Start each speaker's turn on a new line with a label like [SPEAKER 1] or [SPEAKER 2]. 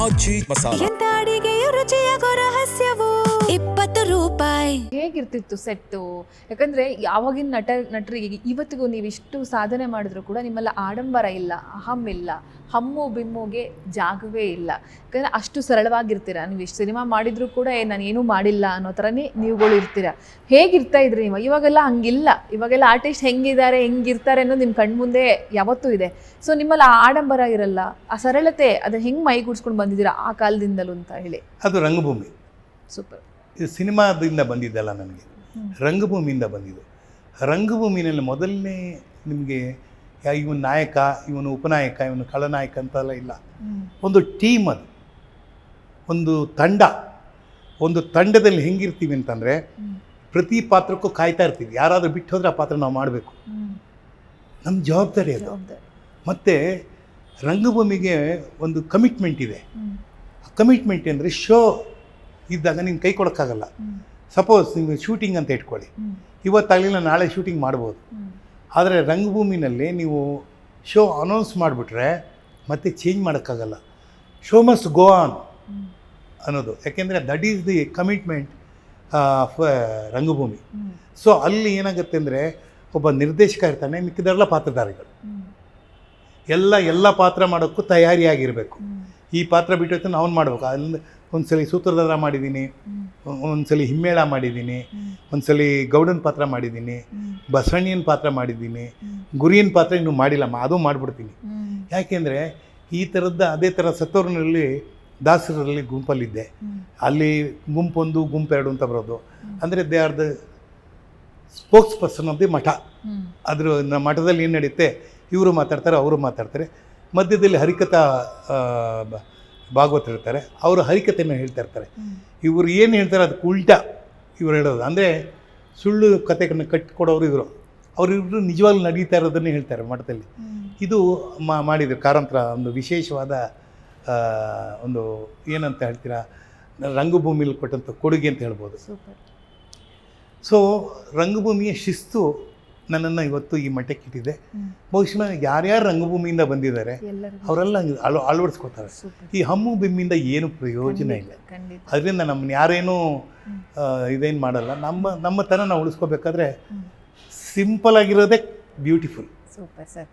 [SPEAKER 1] ಆಚಿ ಮಸಾಲ.
[SPEAKER 2] ಎಂತ ಅಡಿಗೆಯ ರುಚಿಯಾಗೋ ರಹಸ್ಯವು 20 ರೂಪಾಯಿ.
[SPEAKER 3] ಹೇಗಿರ್ತಿತ್ತು ಸೆಟ್ಟು? ಯಾಕಂದ್ರೆ ಯಾವಾಗಿನ ನಟರಿಗೆ ಇವತ್ತಿಗೂ ನೀವು ಇಷ್ಟು ಸಾಧನೆ ಮಾಡಿದ್ರು ಕೂಡ ನಿಮ್ಮಲ್ಲ ಆಡಂಬರ ಇಲ್ಲ, ಅಹಂ ಇಲ್ಲ, ಹಮ್ಮು ಬಿಮ್ಮುಗೆ ಜಾಗವೇ ಇಲ್ಲ. ಯಾಕಂದ್ರೆ ಅಷ್ಟು ಸರಳವಾಗಿರ್ತೀರ. ನೀವು ಇಷ್ಟು ಸಿನಿಮಾ ಮಾಡಿದ್ರು ಕೂಡ ನಾನು ಏನೂ ಮಾಡಿಲ್ಲ ಅನ್ನೋ ಥರನೇ ನೀವುಗಳು ಇರ್ತೀರ. ಹೇಗಿರ್ತಾ ಇದ್ರಿ ನೀವು? ಇವಾಗೆಲ್ಲ ಹಂಗಿಲ್ಲ. ಇವಾಗೆಲ್ಲ ಆರ್ಟಿಸ್ಟ್ ಹೆಂಗಿದ್ದಾರೆ ಹೆಂಗಿರ್ತಾರೆ ಅನ್ನೋದು ನಿಮ್ಮ ಕಣ್ಮುಂದೆ ಯಾವತ್ತೂ ಇದೆ. ಸೊ ನಿಮ್ಮಲ್ಲಿ ಆ ಆಡಂಬರ ಇರಲ್ಲ, ಆ ಸರಳತೆ ಅದನ್ನ ಹೆಂಗೆ ಮೈಗೂಡಿಸ್ಕೊಂಡು ಬಂದಿದ್ದೀರಾ ಆ ಕಾಲದಿಂದಲೂ ಅಂತ ಹೇಳಿ.
[SPEAKER 4] ಅದು ರಂಗಭೂಮಿ.
[SPEAKER 3] ಸೂಪರ್.
[SPEAKER 4] ಇದು ಸಿನಿಮಾದಿಂದ ಬಂದಿದ್ದಲ್ಲ, ನನಗೆ ರಂಗಭೂಮಿಯಿಂದ ಬಂದಿದ್ದು. ರಂಗಭೂಮಿನಲ್ಲಿ ಮೊದಲನೇ ನಿಮಗೆ ಇವನು ನಾಯಕ, ಇವನು ಉಪನಾಯಕ, ಇವನು ಖಳನಾಯಕ ಅಂತೆಲ್ಲ ಇಲ್ಲ. ಒಂದು ಟೀಮ್, ಅದು ಒಂದು ತಂಡ. ಒಂದು ತಂಡದಲ್ಲಿ ಹೆಂಗಿರ್ತೀವಿ ಅಂತಂದರೆ ಪ್ರತಿ ಪಾತ್ರಕ್ಕೂ ಕಾಯ್ತಾ ಇರ್ತೀವಿ. ಯಾರಾದರೂ ಬಿಟ್ಟು ಹೋದರೆ ಆ ಪಾತ್ರ ನಾವು ಮಾಡಬೇಕು, ನಮ್ಮ ಜವಾಬ್ದಾರಿ ಅದು. ಮತ್ತು ರಂಗಭೂಮಿಗೆ ಒಂದು ಕಮಿಟ್ಮೆಂಟ್ ಇದೆ. ಕಮಿಟ್ಮೆಂಟ್ ಅಂದರೆ ಶೋ ಇದ್ದಾಗ ನೀನು ಕೈ ಕೊಡೋಕ್ಕಾಗಲ್ಲ. ಸಪೋಸ್ ನೀವು ಶೂಟಿಂಗ್ ಅಂತ ಇಟ್ಕೊಳ್ಳಿ, ಇವತ್ತಾಗಲಿಲ್ಲ ನಾಳೆ ಶೂಟಿಂಗ್ ಮಾಡ್ಬೋದು. ಆದರೆ ರಂಗಭೂಮಿನಲ್ಲಿ ನೀವು ಶೋ ಅನೌನ್ಸ್ ಮಾಡಿಬಿಟ್ರೆ ಮತ್ತೆ ಚೇಂಜ್ ಮಾಡೋಕ್ಕಾಗಲ್ಲ. ಶೋ ಮಸ್ಟ್ ಗೋ ಆನ್ ಅನ್ನೋದು. ಯಾಕೆಂದರೆ that is the commitment of ರಂಗಭೂಮಿ. ಸೊ ಅಲ್ಲಿ ಏನಾಗುತ್ತೆ ಅಂದರೆ ಒಬ್ಬ ನಿರ್ದೇಶಕ ಇರ್ತಾನೆ, ಮಿಕ್ಕಿದೆಲ್ಲ ಪಾತ್ರಧಾರಿಗಳು ಎಲ್ಲ ಪಾತ್ರ ಮಾಡೋಕ್ಕೂ ತಯಾರಿಯಾಗಿರಬೇಕು. ಈ ಪಾತ್ರ ಬಿಟ್ಟೈತೆ ಅವ್ನು ಮಾಡಬೇಕು. ಅಲ್ಲಿಂದ ಒಂದ್ಸಲಿ ಸೂತ್ರಧಾರ ಮಾಡಿದ್ದೀನಿ, ಒಂದ್ಸಲಿ ಹಿಮ್ಮೇಳ ಮಾಡಿದ್ದೀನಿ, ಒಂದ್ಸಲಿ ಗೌಡನ ಪಾತ್ರ ಮಾಡಿದ್ದೀನಿ, ಬಸವಣ್ಣನ ಪಾತ್ರ ಮಾಡಿದ್ದೀನಿ, ಗುರಿಯನ ಪಾತ್ರ ಇನ್ನೂ ಮಾಡಿಲ್ಲ, ಅದು ಮಾಡಿಬಿಡ್ತೀನಿ. ಯಾಕೆಂದರೆ ಈ ಥರದ್ದು ಅದೇ ಥರ ಸತ್ತೂರಿನಲ್ಲಿ ದಾಸರಲ್ಲಿ ಗುಂಪಲ್ಲಿದ್ದೆ. ಅಲ್ಲಿ ಗುಂಪೊಂದು ಗುಂಪೆರಡು ಅಂತ ಬರೋದು. ಅಂದರೆ they are the spokes person of the ಮಠ. ಅದ್ರ ನಮ್ಮ ಮಠದಲ್ಲಿ ಏನು ನಡೆಯುತ್ತೆ, ಇವರು ಮಾತಾಡ್ತಾರೆ, ಅವರು ಮಾತಾಡ್ತಾರೆ. ಮಧ್ಯದಲ್ಲಿ ಹರಿಕಥಾ ಭಾಗವತರು ಇರ್ತಾರೆ, ಅವರು ಹರಿಕತೆಯನ್ನು ಹೇಳ್ತಾ ಇರ್ತಾರೆ. ಇವರು ಏನು ಹೇಳ್ತಾರೆ ಅದಕ್ಕೆ ಉಲ್ಟಾ ಇವರು ಹೇಳೋದು. ಅಂದರೆ ಸುಳ್ಳು ಕಥೆಗಳನ್ನ ಕಟ್ಟಿಕೊಡೋರು ಇವರು. ಅವರಿಬ್ಬರು ನಿಜವಾಗ್ಲೂ ನಡೀತಾ ಇರೋದನ್ನೇ ಹೇಳ್ತಾರೆ ಮಠದಲ್ಲಿ. ಇದು ಮಾಡಿದರು ಕಾರಂತರ ಒಂದು ವಿಶೇಷವಾದ ಒಂದು ಏನಂತ ಹೇಳ್ತೀರಾ, ರಂಗಭೂಮಿಲಿ ಕೊಟ್ಟಂಥ ಕೊಡುಗೆ ಅಂತ ಹೇಳ್ಬೋದು. ಸೊ ರಂಗಭೂಮಿಯ ಶಿಸ್ತು ನನ್ನನ್ನು ಇವತ್ತು ಈ ಮಟ್ಟಕ್ಕೆ ಇಟ್ಟಿದೆ. ಬಹುಶಃ ಯಾರ್ಯಾರು ರಂಗಭೂಮಿಯಿಂದ ಬಂದಿದ್ದಾರೆ ಅವರೆಲ್ಲ ಅಳವಡಿಸ್ಕೊತಾರೆ. ಈ ಹಮ್ಮು ಬಿಮ್ಮಿಂದ ಏನು ಪ್ರಯೋಜನ ಇಲ್ಲ. ಅದರಿಂದ ನಮ್ಮನ್ನ ಯಾರೇನೂ ಇದೇನು ಮಾಡಲ್ಲ. ನಮ್ಮ ತನ ನಾವು ಉಳಿಸ್ಕೋಬೇಕಾದ್ರೆ ಸಿಂಪಲ್ ಆಗಿರೋದೇ ಬ್ಯೂಟಿಫುಲ್.
[SPEAKER 3] Super sir.